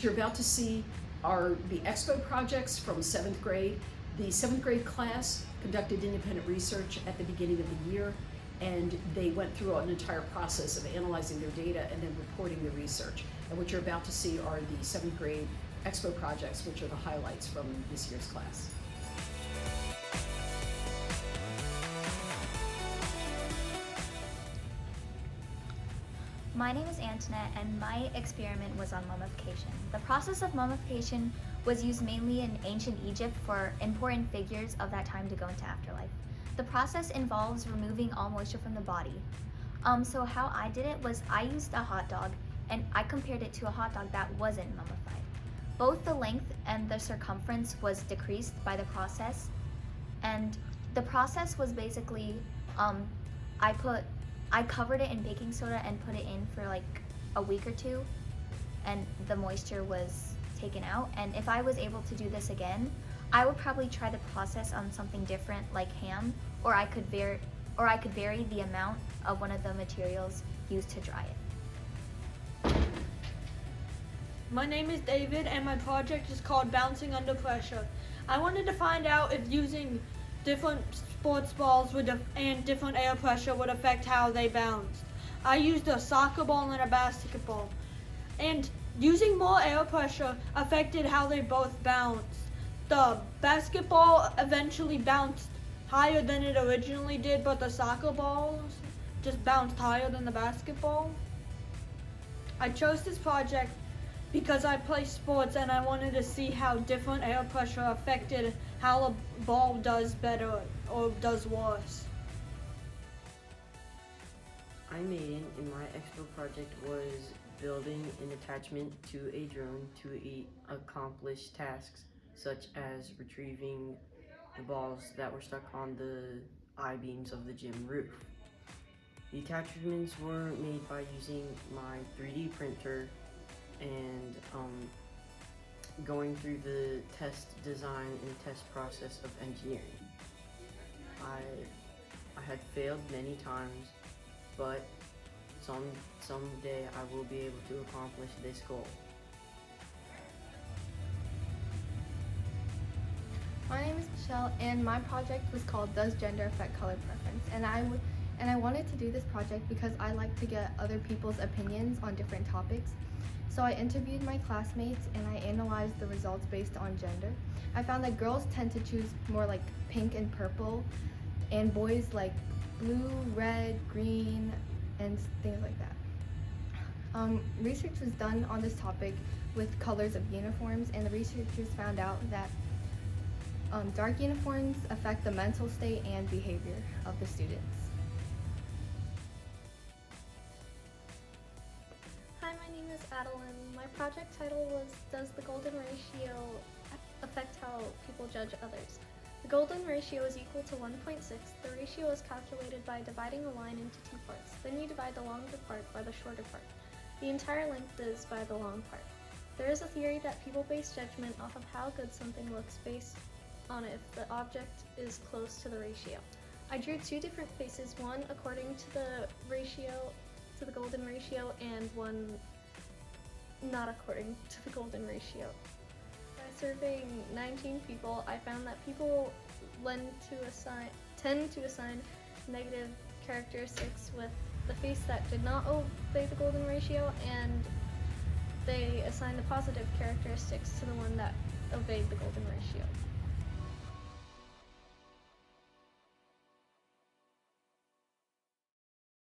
You're about to see are the Expo projects from 7th grade. The 7th grade class conducted independent research at the beginning of the year, and they went through an entire process of analyzing their data and then reporting the research. And what you're about to see are the 7th grade Expo projects, which are the highlights from this year's class. My name is Antoinette, and my experiment was on mummification. The process of mummification was used mainly in ancient Egypt for important figures of that time to go into afterlife. The process involves removing all moisture from the body. So how I did it was I used a hot dog, and I compared it to a hot dog that wasn't mummified. Both the length and the circumference was decreased by the process, and the process was basically I covered it in baking soda and put it in for like a week or two, and the moisture was taken out. And if I was able to do this again, I would probably try the process on something different like ham, or I could vary the amount of one of the materials used to dry it. My name is David, and my project is called Bouncing Under Pressure. I wanted to find out if using different sports balls and different air pressure would affect how they bounced. I used a soccer ball and a basketball, and using more air pressure affected how they both bounced. The basketball eventually bounced higher than it originally did, but the soccer balls just bounced higher than the basketball. I chose this project because I play sports, and I wanted to see how different air pressure affected how a ball does better or does worse. I'm Aiden, and my Expo project was building an attachment to a drone to accomplish tasks such as retrieving the balls that were stuck on the I-beams of the gym roof. The attachments were made by using my 3D printer and going through the test design and test process of engineering. I had failed many times, but someday I will be able to accomplish this goal. My name is Michelle, and my project was called Does Gender Affect Color Preference? And I wanted to do this project because I like to get other people's opinions on different topics. So I interviewed my classmates and I analyzed the results based on gender. I found that girls tend to choose more like pink and purple, and boys like blue, red, green, and things like that. Research was done on this topic with colors of uniforms, and the researchers found out that dark uniforms affect the mental state and behavior of the students. Hi, my name is Adeline. My project title was Does the Golden Ratio Affect How People Judge Others? The golden ratio is equal to 1.6. The ratio is calculated by dividing a line into two parts. Then you divide the longer part by the shorter part. The entire length is by the long part. There is a theory that people base judgment off of how good something looks based on if the object is close to the ratio. I drew two different faces, one according to the golden ratio, and one not according to the golden ratio. By surveying 19 people, I found that people tend to assign negative characteristics with the face that did not obey the golden ratio, and they assign the positive characteristics to the one that obeyed the golden ratio.